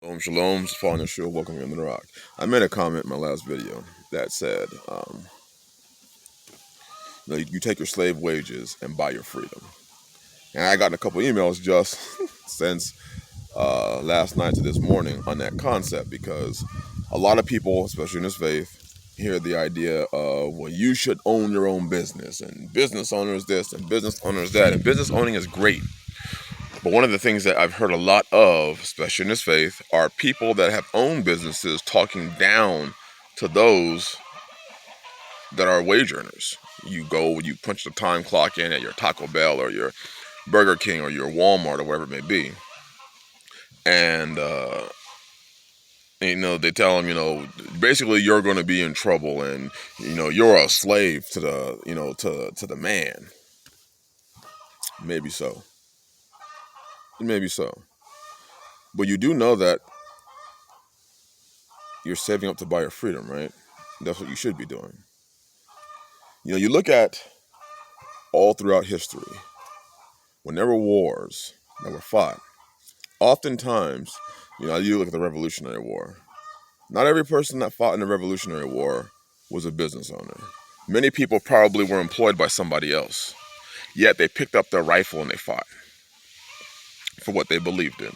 Shalom, following the show, welcome to the Rock. I made a comment in my last video that said, you take your slave wages and buy your freedom. And I got a couple emails just since last night to this morning on that concept, because a lot of people, especially in this faith, hear the idea of, well, you should own your own business, and business owners this, and business owners that, and business owning is great. But one of the things that I've heard a lot of, especially in this faith, are people that have owned businesses talking down to those that are wage earners. You go, you punch the time clock in at your Taco Bell or your Burger King or your Walmart or wherever it may be. And, they tell them, basically you're going to be in trouble, and, you're a slave to the, to the man. Maybe so. Maybe so. But you do know that you're saving up to buy your freedom, right? That's what you should be doing. You look at all throughout history, when there were wars that were fought, oftentimes, you look at the Revolutionary War. Not every person that fought in the Revolutionary War was a business owner. Many people probably were employed by somebody else, yet they picked up their rifle and they fought for what they believed in.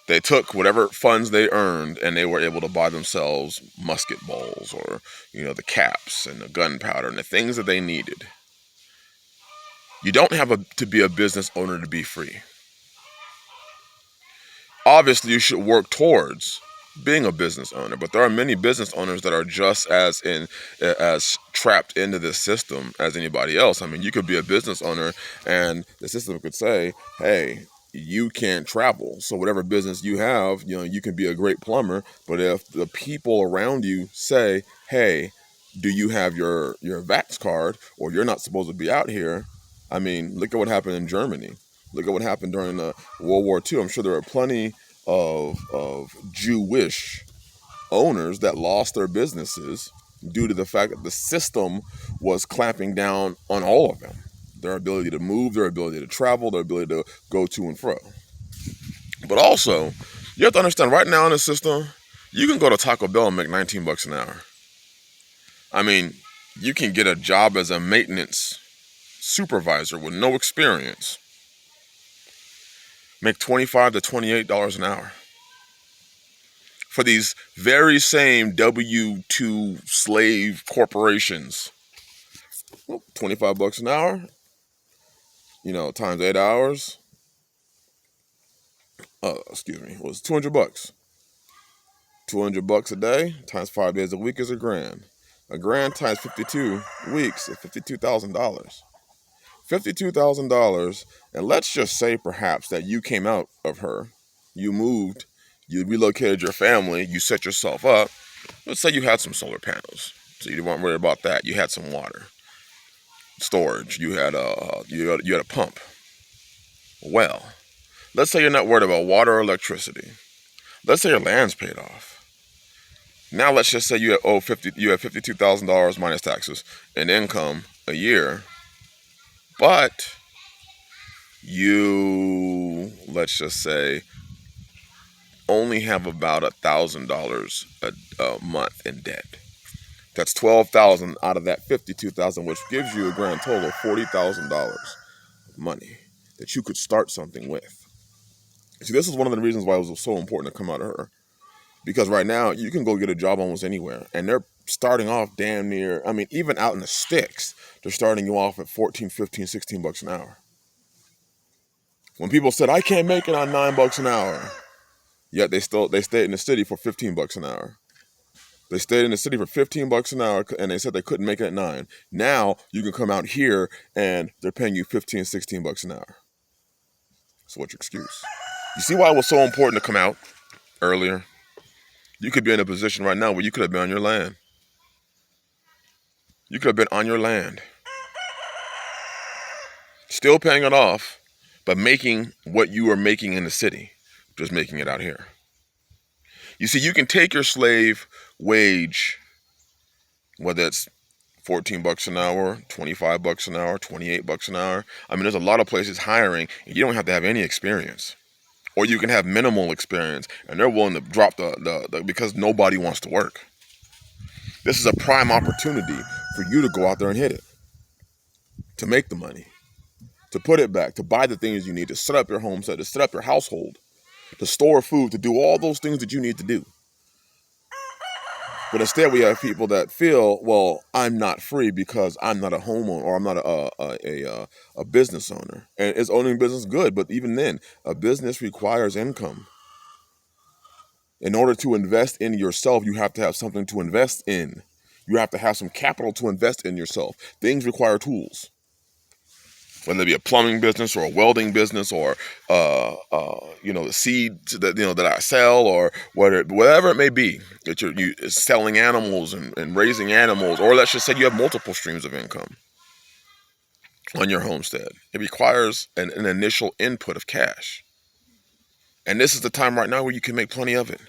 They took whatever funds they earned and they were able to buy themselves musket balls or, the caps and the gunpowder and the things that they needed. You don't have to be a business owner to be free. Obviously, you should work towards being a business owner, but there are many business owners that are just as trapped into this system as anybody else. I mean, you could be a business owner and the system could say, hey, you can't travel, so whatever business you have, you can be a great plumber, but if the people around you say, hey, do you have your vax card, or you're not supposed to be out here? I mean, look at what happened in Germany. Look at what happened during the World War II. I'm sure there are plenty of Jewish owners that lost their businesses due to the fact that the system was clamping down on all of them. Their ability to move, their ability to travel, their ability to go to and fro. But also, you have to understand, right now in the system, you can go to Taco Bell and make $19 an hour. I mean, you can get a job as a maintenance supervisor with no experience, make $25 to $28 an hour. For these very same W-2 slave corporations. Well, $25 an hour, times 8 hours. It was $200. $200 a day times 5 days a week is $1,000. $1,000 times 52 weeks is $52,000. $52,000, and let's just say perhaps that you came out of her, you moved, you relocated your family, you set yourself up. Let's say you had some solar panels, so you weren't worried about that. You had some water storage. You had a pump. Well, let's say you're not worried about water or electricity. Let's say your land's paid off. Now let's just say you have $52,000 minus taxes in income a year, but you, let's just say, only have about $1,000 a month in debt. That's $12,000 out of that $52,000, which gives you a grand total of $40,000 of money that you could start something with. See, this is one of the reasons why it was so important to come out of her. Because right now, you can go get a job almost anywhere, and they're starting off damn near, even out in the sticks, they're starting you off at $14, $15, $16 an hour. When people said, I can't make it on $9 an hour, yet they stayed in the city for $15 an hour. They stayed in the city for $15 an hour, and they said they couldn't make it at 9. Now, you can come out here, and they're paying you $15, $16 an hour. So what's your excuse? You see why it was so important to come out earlier? You could be in a position right now where you could have been on your land. You could have been on your land, still paying it off, but making what you were making in the city, just making it out here. You see, you can take your slave wage, whether it's $14 an hour, $25 an hour, $28 an hour. There's a lot of places hiring, and you don't have to have any experience. Or you can have minimal experience and they're willing to drop the because nobody wants to work. This is a prime opportunity for you to go out there and hit it, to make the money, to put it back, to buy the things you need, to set up your homestead, to set up your household, to store food, to do all those things that you need to do. But instead, we have people that feel, well, I'm not free because I'm not a homeowner or I'm not a business owner. And is owning business good? But even then, a business requires income. In order to invest in yourself, you have to have something to invest in. You have to have some capital to invest in yourself. Things require tools. Whether it be a plumbing business or a welding business or the seeds that I sell, or whatever it may be, that you're selling animals and raising animals, or let's just say you have multiple streams of income on your homestead. It requires an initial input of cash. And this is the time right now where you can make plenty of it,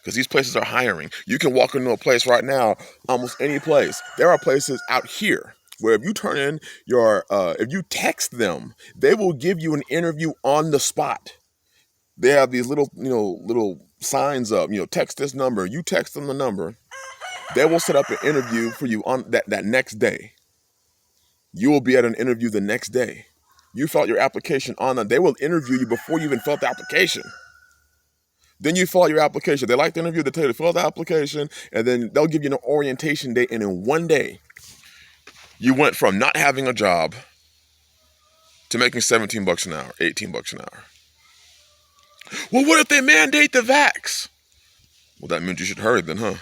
because these places are hiring. You can walk into a place right now, almost any place. There are places out here where if you turn in if you text them, they will give you an interview on the spot. They have these little signs up, text this number. You text them the number. They will set up an interview for you on that next day. You will be at an interview the next day. You filled your application on them. They will interview you before you even filled the application. Then you fill out your application. They like to interview, they tell you to fill out the application, and then they'll give you an orientation day, and in one day, you went from not having a job to making $17 an hour, $18 an hour. Well, what if they mandate the vax? Well, that means you should hurry then, huh?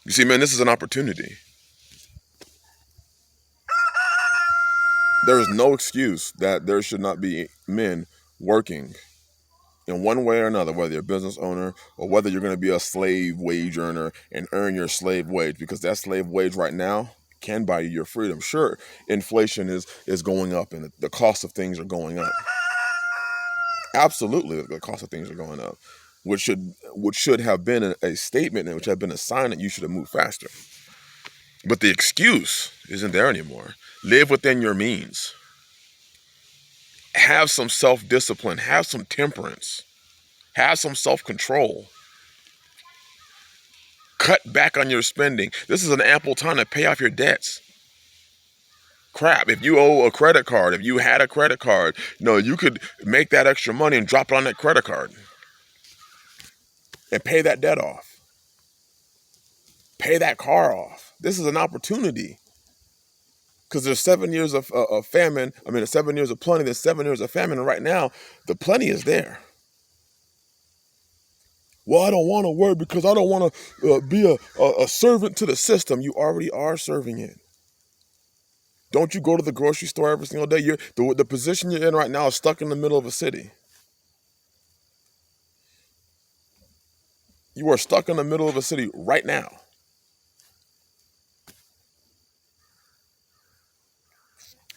You see, man, this is an opportunity. There is no excuse that there should not be men working in one way or another, whether you're a business owner or whether you're going to be a slave wage earner and earn your slave wage, because that slave wage right now can buy you your freedom. Sure, inflation is going up and the cost of things are going up. Absolutely, the cost of things are going up, which should have been a statement and which had been a sign that you should have moved faster. But the excuse isn't there anymore. Live within your means. Have some self-discipline. Have some temperance. Have some self-control. Cut back on your spending. This is an ample time to pay off your debts. Crap, if you owe a credit card, if you had a credit card, you could make that extra money and drop it on that credit card and pay that debt off. Pay that car off. This is an opportunity. Because there's 7 years of famine. There's 7 years of plenty. There's 7 years of famine. And right now, the plenty is there. Well, I don't want to work because I don't want to be a servant to the system. You already are serving it. Don't you go to the grocery store every single day? The position you're in right now is stuck in the middle of a city. You are stuck in the middle of a city right now.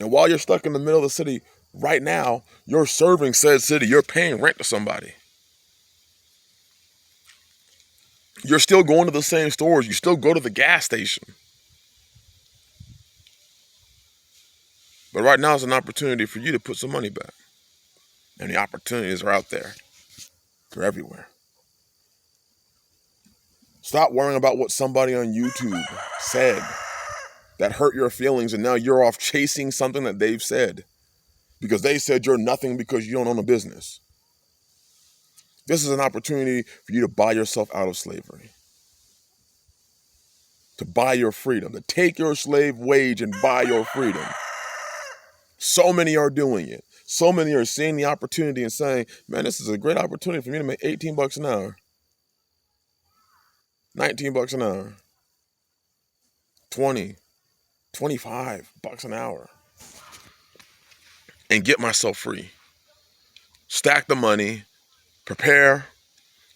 And while you're stuck in the middle of the city right now, you're serving said city. You're paying rent to somebody. You're still going to the same stores. You still go to the gas station. But right now is an opportunity for you to put some money back. And the opportunities are out there. They're everywhere. Stop worrying about what somebody on YouTube said that hurt your feelings, and now you're off chasing something that they've said because they said you're nothing because you don't own a business. This is an opportunity for you to buy yourself out of slavery, to buy your freedom, to take your slave wage and buy your freedom. So many are doing it. So many are seeing the opportunity and saying, man, this is a great opportunity for me to make $18 an hour, $19 an hour, $20, $25 an hour, and get myself free. Stack the money, prepare,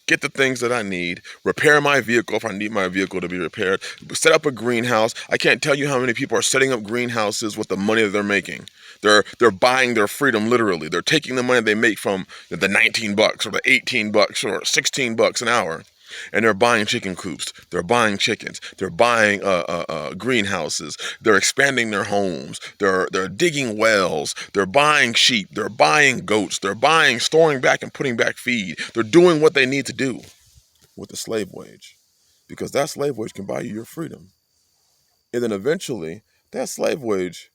get the things that I need, repair my vehicle if I need my vehicle to be repaired, set up a greenhouse. I can't tell you how many people are setting up greenhouses with the money that they're making. They're buying their freedom literally. They're taking the money they make from the $19 or the $18 or $16 an hour, And they're buying chicken coops. They're buying chickens. They're buying greenhouses. They're expanding their homes. They're digging wells. They're buying sheep. They're buying goats. They're buying, storing back, and putting back feed. They're doing what they need to do with the slave wage, because that slave wage can buy you your freedom. And then eventually, that slave wage,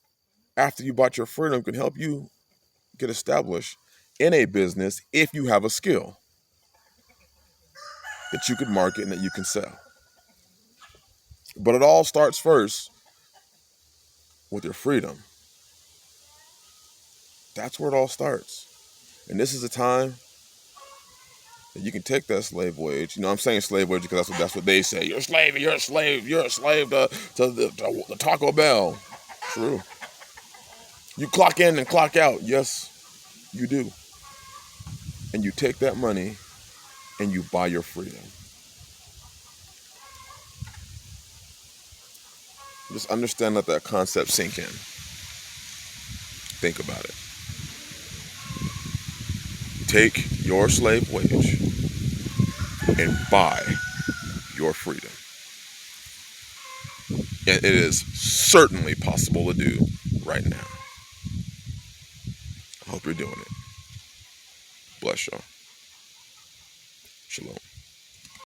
after you bought your freedom, can help you get established in a business if you have a skill that you could market and that you can sell. But it all starts first with your freedom. That's where it all starts. And this is a time that you can take that slave wage. You know, I'm saying slave wage because that's what they say. You're a slave, you're a slave, you're a slave to the Taco Bell. True. You clock in and clock out. Yes, you do. And you take that money and you buy your freedom. Just understand, let that concept sink in. Think about it. Take your slave wage and buy your freedom. And it is certainly possible to do right now. I hope you're doing it. Bless y'all. Shalom.